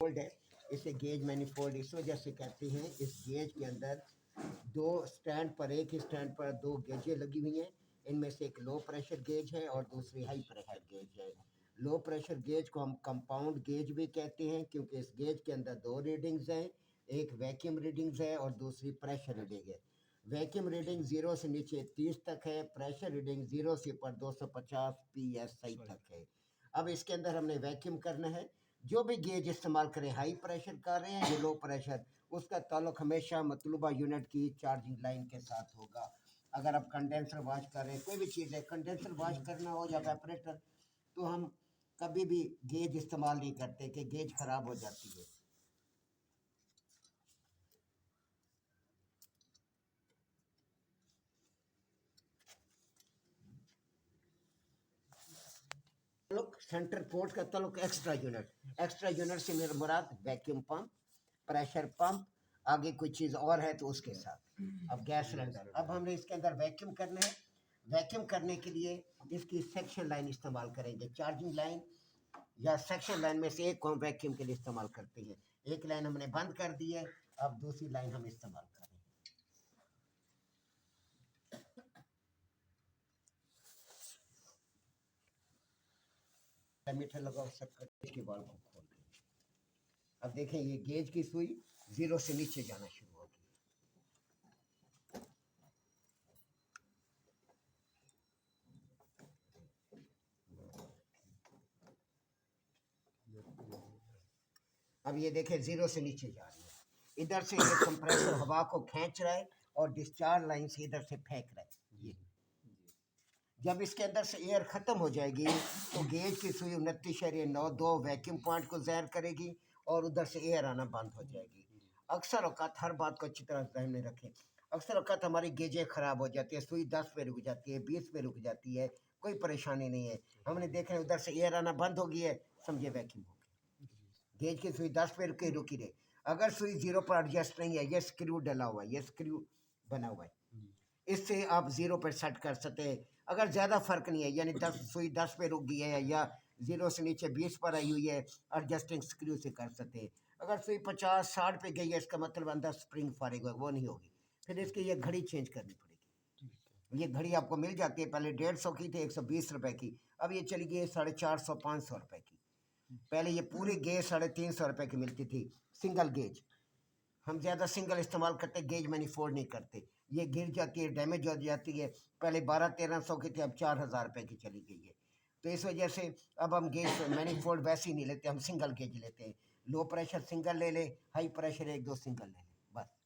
Manifold है। इसे gauge manifold इस वजह से कहते हैं, इस गेज के अंदर दो स्टैंड पर, एक ही स्टैंड पर दो गेजें लगी हुई हैं। इनमें से एक लो प्रेशर गेज है और दूसरी हाई प्रेशर गेज है। लो प्रेशर गेज को हम कंपाउंड गेज भी कहते हैं, क्योंकि इस गेज के अंदर दो रीडिंग्स हैं, एक वैक्यूम रीडिंग्स है और दूसरी प्रेशर रीडिंग है। वैक्यूम रीडिंग 0 से नीचे 30 तक है, प्रेशर रीडिंग 0 से ऊपर 250 psi तक है। अब इसके अंदर हमने वैक्यूम करना है। जो भी गेज इस्तेमाल करें, हाई प्रेशर कर रहे हैं या लो प्रेशर, उसका ताल्लुक हमेशा मतलूबा यूनिट की चार्जिंग लाइन के साथ होगा। अगर आप कंडेंसर वॉश कर रहे हैं, कोई भी चीज़ है, कंडेंसर वॉश करना हो या वेपरेटर, तो हम कभी भी गेज इस्तेमाल नहीं करते कि गेज खराब हो जाती है। सेंटर पोर्ट का ताल्लुक एक्स्ट्रा यूनिट से मेरा मुराद वैक्यूम पंप, प्रेशर पंप, आगे कोई चीज़ और है तो उसके साथ। अब गैस सिलेंडर, अब हमने इसके अंदर वैक्यूम करना है। वैक्यूम करने के लिए इसकी सेक्शन लाइन इस्तेमाल करेंगे, चार्जिंग लाइन या सेक्शन लाइन में से एक को हम वैक्यूम के लिए इस्तेमाल करते हैं। एक लाइन हमने बंद कर दी है, अब दूसरी लाइन हम इस्तेमाल करें। मीटर लगाओ, सब के बाल को खोल दें। अब देखें, ये गेज की सुई 0 से नीचे जाना शुरू होगी। अब ये देखें 0 से नीचे जा रही है। इधर से ये कंप्रेसर हवा को खींच रहा है और डिस्चार्ज लाइन से इधर से फेंक रहा है। ये जब इसके अंदर से एयर ख़त्म हो जाएगी तो गेज की सुई 29.92 वैक्यूम पॉइंट को ज़ाहिर करेगी और उधर से एयर आना बंद हो जाएगी। अक्सर औकात हर बात को अच्छी तरह ध्यान में रखें। अक्सर औकात हमारी गेजें ख़राब हो जाती है, सुई 10 पे रुक जाती है, 20 पे रुक जाती है, कोई परेशानी नहीं है। हमने देखा है उधर से एयर आना बंद हो गई है, समझे वैक्यूम हो गया। गेज की सुई 10 पे रुकी रहे। अगर सुई 0 पर एडजस्ट नहीं है, ये स्क्रू डला हुआ है, ये स्क्रू बना हुआ है, इससे आप 0 पर सेट कर सकते हैं। अगर ज़्यादा फर्क नहीं है, यानी 10 सुई 10 पे रुक गई है या 0 से नीचे 20 पर आई हुई है, एडजस्टिंग स्क्रू से कर सकते हैं। अगर सुई 50-60 पे गई है, इसका मतलब अंदर स्प्रिंग फारिग होगा, वो नहीं होगी। फिर इसकी ये घड़ी चेंज करनी पड़ेगी। ये घड़ी आपको मिल जाती है, पहले 150 की थी, 120 रुपए की, अब ये चली गई 450-500 रुपए की। पहले ये पूरी गेज 350 रुपए की मिलती थी, सिंगल गेज। हम ज़्यादा सिंगल इस्तेमाल करते, गेज मैनिफोल्ड नहीं करते, ये गिर जाती है, डैमेज हो जाती है। पहले 1200-1300 की थी, अब 4000 रुपये की चली गई है। तो इस वजह से अब हम गेज मैनिफोल्ड वैसे ही नहीं लेते, हम सिंगल गेज लेते हैं। लो प्रेशर सिंगल ले ले, हाई प्रेशर 1-2 सिंगल ले ले, बस।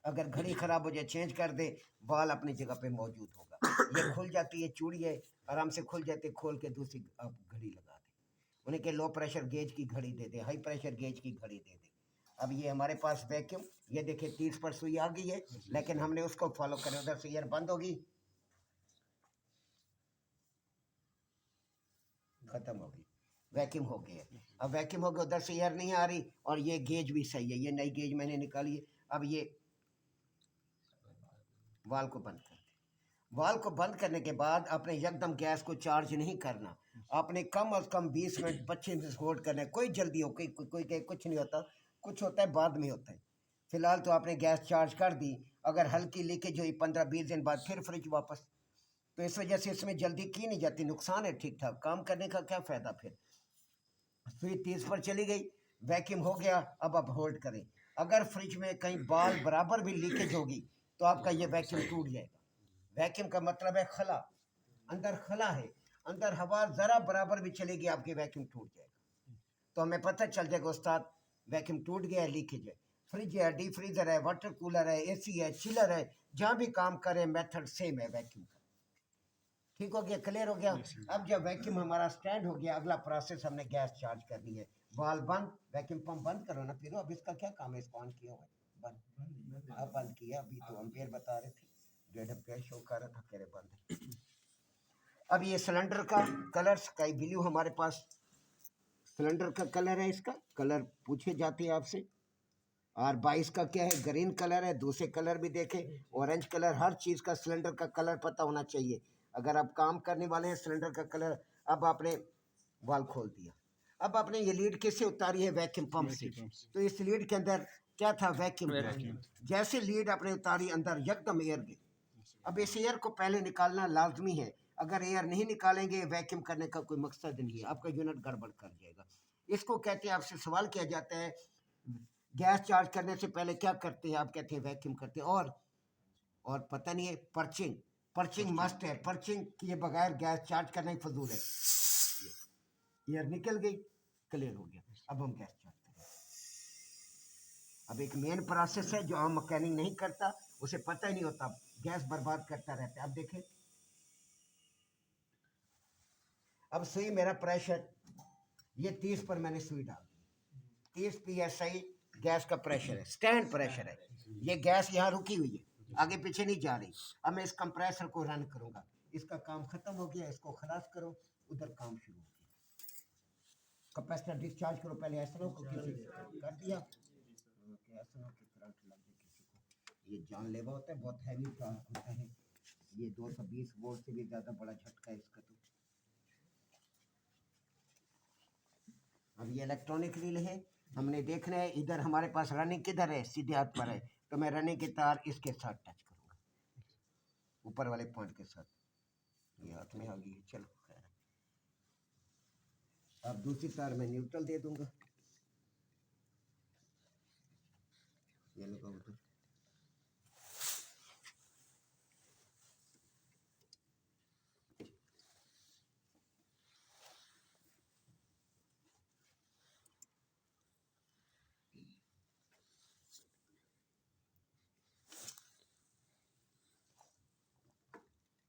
अगर घड़ी ख़राब हो जाए, चेंज कर दे, बाल अपनी जगह पे मौजूद होगा। ये खुल जाती है, चूड़ी है, आराम से खुल जाती है, खोल के दूसरी आप घड़ी लगा दें। उन्हें के लो प्रेशर गेज की घड़ी दे दे, हाई प्रेशर गेज की घड़ी दे दे। अब ये हमारे पास वैक्यूम, ये देखिए 30 पर सुई आ गई है, लेकिन हमने उसको फॉलो करें, उधर से एयर बंद होगी, खत्म होगी, वैक्यूम हो गया। अब वैक्यूम हो गया, उधर से एयर नहीं आ रही और ये गेज भी सही है, ये नई गेज मैंने निकाली है। अब ये वाल को बंद कर दें। वाल को बंद करने के बाद आपने एकदम गैस को चार्ज नहीं करना, आपने कम अज कम 20 मिनट 25 मिनट होल्ड करना है। कोई जल्दी हो, कोई कुछ नहीं होता, कुछ होता है बाद में होता है। फिलहाल तो आपने गैस चार्ज कर दी, अगर हल्की लीकेज हुई 15-20 दिन बाद फिर फ्रिज वापस, तो इस वजह से इसमें जल्दी की नहीं जाती, नुकसान है। ठीक ठाक काम करने का क्या फ़ायदा। फिर सुई 30 पर चली गई, वैक्यूम हो गया, अब आप होल्ड करें। अगर फ्रिज में कहीं बाल बराबर भी लीकेज होगी तो आपका ये वैक्यूम टूट जाएगा। वैक्यूम का मतलब है खला, अंदर खला है, अंदर हवा ज़रा बराबर भी चलेगी आपकी वैक्यूम टूट जाएगा। तो हमें पता चल जाएगा उस्ताद वैक्यूम टूट गया है, लीकेज है। फ्रिज है, डीप फ्रीजर है, वाटर कूलर है, एसी है, चिलर है, जहाँ भी काम करे मेथड सेम है वैक्यूम का। ठीक हो गया, क्लियर हो गया। अब जब वैक्यूम हमारा स्टैंड हो गया, अगला प्रोसेस हमने गैस चार्ज करनी है। वाल बंद, वैक्यूम पंप बंद करो ना, फिर अब इसका क्या काम है, इसको ऑन किया हुआ है, बंद, अब बंद किया, अभी तो एम्पेयर बता रहे थे, 1.5 एम्पेयर शो कर रहा था, कह रहे बंद है। अब ये सिलेंडर का कलर स्काई ब्लू हमारे पास सिलेंडर का कलर है, इसका कलर पूछे जाते हैं आपसे। और 22 का क्या है, ग्रीन कलर है। दूसरे कलर भी देखें, ऑरेंज कलर, हर चीज़ का सिलेंडर का कलर पता होना चाहिए अगर आप काम करने वाले हैं। सिलेंडर का कलर, अब आपने वाल खोल दिया, अब आपने ये लीड किससे उतारी है? वैक्यूम पंप से। तो इस लीड के अंदर क्या था? वैक्यूम। जैसे लीड आपने उतारी अंदर यकदम एयर गई। अब इस एयर को पहले निकालना लाजमी है। अगर एयर नहीं निकालेंगे वैक्यूम करने का कोई मकसद नहीं है, आपका यूनिट गड़बड़ कर जाएगा। इसको कहते हैं, आपसे सवाल किया जाता है गैस चार्ज करने से पहले क्या करते हैं? आप कहते हैं वैक्यूम करते हैं। और पता नहीं है, पर्चिंग। पर्चिंग मस्ट है, पर्चिंग किए बगैर गैस चार्ज करना ही फजूल है। एयर निकल गई, क्लियर हो गया। अब हम गैस चार्ज करें। अब एक मेन प्रोसेस है जो आम मैकेनिक नहीं करता, उसे पता ही नहीं होता, गैस बर्बाद करता रहता है। अब देखें, अब सुई मेरा प्रेशर ये 30 पर मैंने सुई डाल दी। 30 PSI गैस का प्रेशर है, स्टैंड प्रेशर है। ये गैस यहाँ रुकी हुई है, आगे पीछे नहीं जा रही। अब मैं इस कंप्रेसर को रन करूंगा, इसका काम खत्म हो गया, इसको खलास करो, उधर काम शुरू हो गया। कैपेसिटर डिस्चार्ज करो, पहले ऐसा हो किसी कर दिया, ऐसा हो कि करंट लग गया किसी को। ये जानलेवा होता है, बहुत हैवी चार्ज होता है। ये 220 वोल्ट से भी ज़्यादा बड़ा झटका है इसका। तो अब ये इलेक्ट्रॉनिक रील है, हमने देखना है इधर हमारे पास रनिंग किधर है, सीधे हाथ पर है। तो मैं रनिंग की तार इसके साथ टच करूँगा, ऊपर वाले पॉइंट के साथ। ये हाथ में आ गई, चलो खैर। अब दूसरी तार में न्यूट्रल दे दूंगा, ये लगा उधर।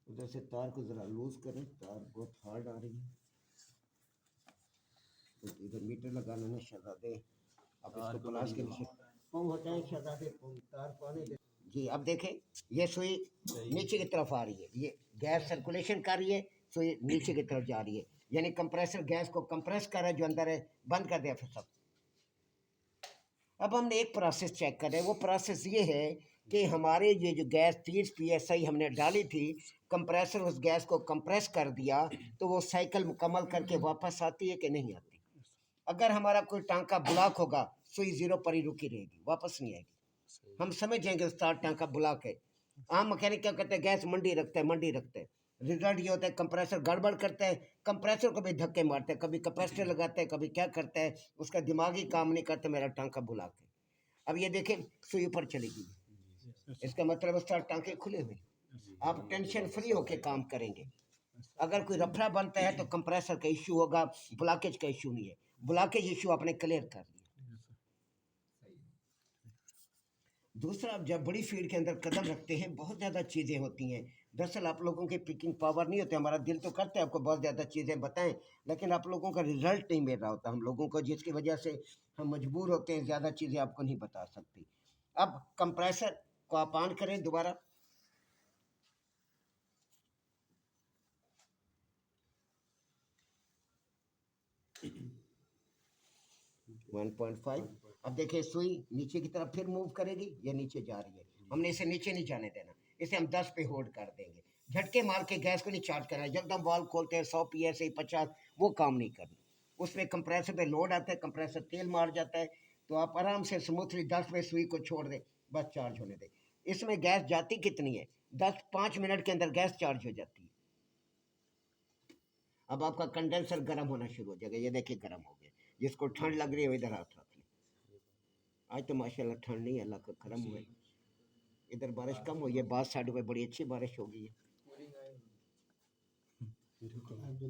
उधर से तार को जरा लूज करें, तार बहुत हार्ड आ रही है। तो इधर मीटर लगाना ना शहजादे, अब इसको प्लास के नीचे पंप होता है शहजादे, तार को आने दे। जी अब देखें, ये सुई नीचे की तरफ आ रही है, ये गैस सर्कुलेशन कर रही है, सुई नीचे की तरफ जा रही है, यानी कंप्रेसर गैस को कंप्रेस कर रहा है, जो अंदर है बंद कर दिया फिर सब। अब हमने एक प्रोसेस चेक कर रहे हैं, वो प्रोसेस ये है कि हमारे ये जो गैस 30 PSI हमने डाली थी, कंप्रेसर उस गैस को कंप्रेस कर दिया, तो वो साइकिल मुकम्मल करके वापस आती है कि नहीं आती। अगर हमारा कोई टांका ब्लॉक होगा, सुई जीरो पर ही रुकी रहेगी, वापस नहीं आएगी। हम समझ जाएंगे उस्ताद टांका ब्लॉक है। आम मैकेनिक क्या करते हैं, गैस मंडी रखते हैं, मंडी रखते हैं। रिजल्ट ये होता है कंप्रेसर गड़बड़ करता है, कंप्रेसर को भी धक्के मारते हैं, कभी कैपेसिटर लगाते हैं, कभी क्या करता है, उसका दिमाग ही काम नहीं करता, मेरा टांका ब्लॉक है। अब ये देखें, सुई ऊपर चलेगी, इसका मतलब उस्ताद टांके खुले हुए। आप टेंशन फ्री होके काम करेंगे। अगर कोई रफड़ा बनता है तो कंप्रेसर का इश्यू होगा, ब्लॉकेज का इश्यू नहीं है। ब्लॉकेज इश्यू आपने क्लियर कर लिया। दूसरा, आप जब बड़ी फील्ड के अंदर कदम रखते हैं, बहुत ज़्यादा चीज़ें होती हैं। दरअसल आप लोगों की पिकिंग पावर नहीं होती, हमारा दिल तो करता है आपको बहुत ज़्यादा चीज़ें बताएं, लेकिन आप लोगों का रिजल्ट नहीं मिल रहा होता हम लोगों को, जिसकी वजह से हम मजबूर होते हैं, ज़्यादा चीज़ें आपको नहीं बता सकती। अब कंप्रेसर को आप ऑन करें दोबारा, 1.5। अब देखिए सुई नीचे की तरफ फिर मूव करेगी, ये नीचे जा रही है, हमने इसे नीचे नहीं जाने देना, इसे हम 10 पे होल्ड कर देंगे। झटके मार के गैस को नहीं चार्ज करना, जब वाल्व खोलते हैं 100 PSI 50, वो काम नहीं करना। उसमें कंप्रेसर पे लोड आता है, कंप्रेसर तेल मार जाता है, तो आप आराम से स्मूथली 10 पे सुई को छोड़ दें, बस चार्ज होने दें। इसमें गैस जाती कितनी है, 5 मिनट के अंदर गैस चार्ज हो जाती है। अब आपका कंडेंसर गर्म होना शुरू हो जाएगा, ये देखिए गर्म हो गया। जिसको ठंड लग रही है इधर हाथ रख ले। आज तो माशाल्लाह ठंड नहीं है, अल्लाह का करम हुआ है, इधर बारिश कम हुई है, बाद साइड में बड़ी अच्छी बारिश हो गई है।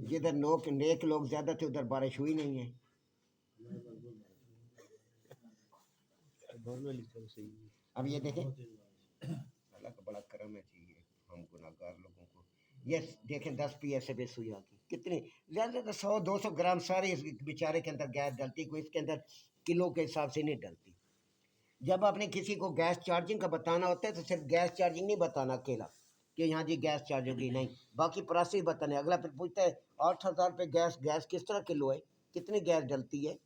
जिधर नेक लोग ज्यादा थे उधर बारिश हुई नहीं है। अब ये देखें, अल्लाह का बड़ा करम है जी, हम गुनाहगार लोगों को। ये देखें 10 PSI पे सुई आ गई, कितनी ज़्यादा तो 100-200 ग्राम सारे इस बेचारे के अंदर गैस डलती, कोई इसके अंदर किलो के हिसाब से नहीं डलती। जब आपने किसी को गैस चार्जिंग का बताना होता है तो सिर्फ गैस चार्जिंग नहीं बताना अकेला कि यहाँ जी गैस चार्ज होगी, नहीं, बाकी प्रोसेस बताने। अगला फिर पूछता है 8,000 पे गैस किस तरह किलो है, कितनी गैस डलती है।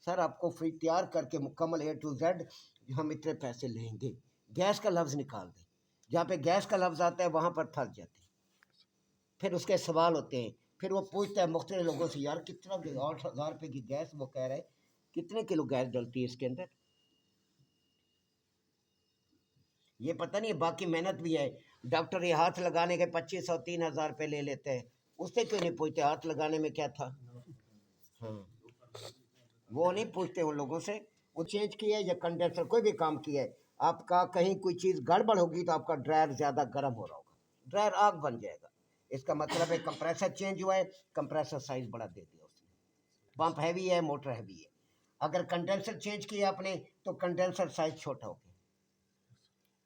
सर आपको फ्री तैयार करके मुकम्मल A to Z हम इतने पैसे लेंगे। गैस का लफ्ज़ निकाल दें, जहाँ पे गैस का लफ्ज़ आता है वहाँ पर फंस जाते हैं, फिर उसके सवाल होते हैं फिर वो पूछता है मुख्तलिफ लोगों से, यार कितना 8,000 रुपये की गैस, वो कह रहा है कितने किलो गैस डलती है इसके अंदर, ये पता नहीं, बाकी मेहनत भी है। डॉक्टर ये हाथ लगाने के 2500 3,000 रुपये ले लेते हैं, उससे क्यों नहीं पूछते हाथ लगाने में क्या था। हाँ, वो नहीं पूछते उन लोगों से। वो चेंज किया है या कंडेंसर कोई भी काम किया है, आपका कहीं कोई चीज़ गड़बड़ होगी तो आपका ड्रायर ज़्यादा गर्म हो रहा होगा, ड्रायर आग बन जाएगा। इसका मतलब है कंप्रेसर चेंज हुआ है, कंप्रेसर साइज बड़ा दे दिया उसने, पंप हैवी है, मोटर हैवी है। अगर कंडेंसर चेंज किया आपने तो कंडेंसर साइज छोटा हो गया।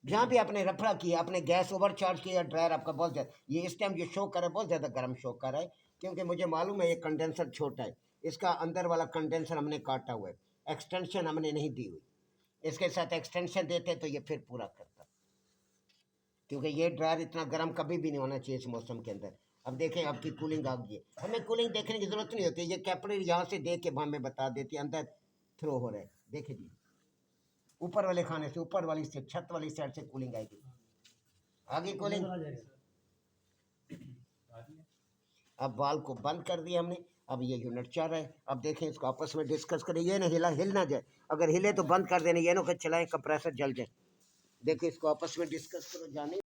जहाँ भी आपने रफड़ा किया, आपने गैस ओवर चार्ज किया, ड्रायर आपका बहुत ज़्यादा, ये इस टाइम जो शो कर रहा है बहुत ज़्यादा गर्म शो कर रहा है, क्योंकि मुझे मालूम है ये कंडेंसर छोटा है, इसका अंदर वाला कंडेंसर हमने काटा हुआ है, एक्सटेंशन हमने नहीं दी हुई, इसके साथ एक्सटेंशन देते तो ये फिर पूरा करता, क्योंकि ये ड्रायर इतना गर्म कभी भी नहीं होना चाहिए इस मौसम के अंदर। अब देखें आपकी कूलिंग आ गई है, हमें कूलिंग देखने की ज़रूरत नहीं होती, ये कैपिलरी यहाँ से देख के हमें बता देती है अंदर थ्रो हो रहा है। देखिए जी, ऊपर वाले खाने से, ऊपर वाली से, छत वाली साइड से कूलिंग आएगी, आगे कूलिंग। अब वाल को बंद कर दिया हमने, अब ये यूनिट चल रहा है। अब देखें इसको आपस में डिस्कस करें, ये ना हिल ना जाए, अगर हिले तो बंद कर देना, ये ना कि चलाएं कंप्रेसर जल जाए। देखिए इसको आपस में डिस्कस करो, जाने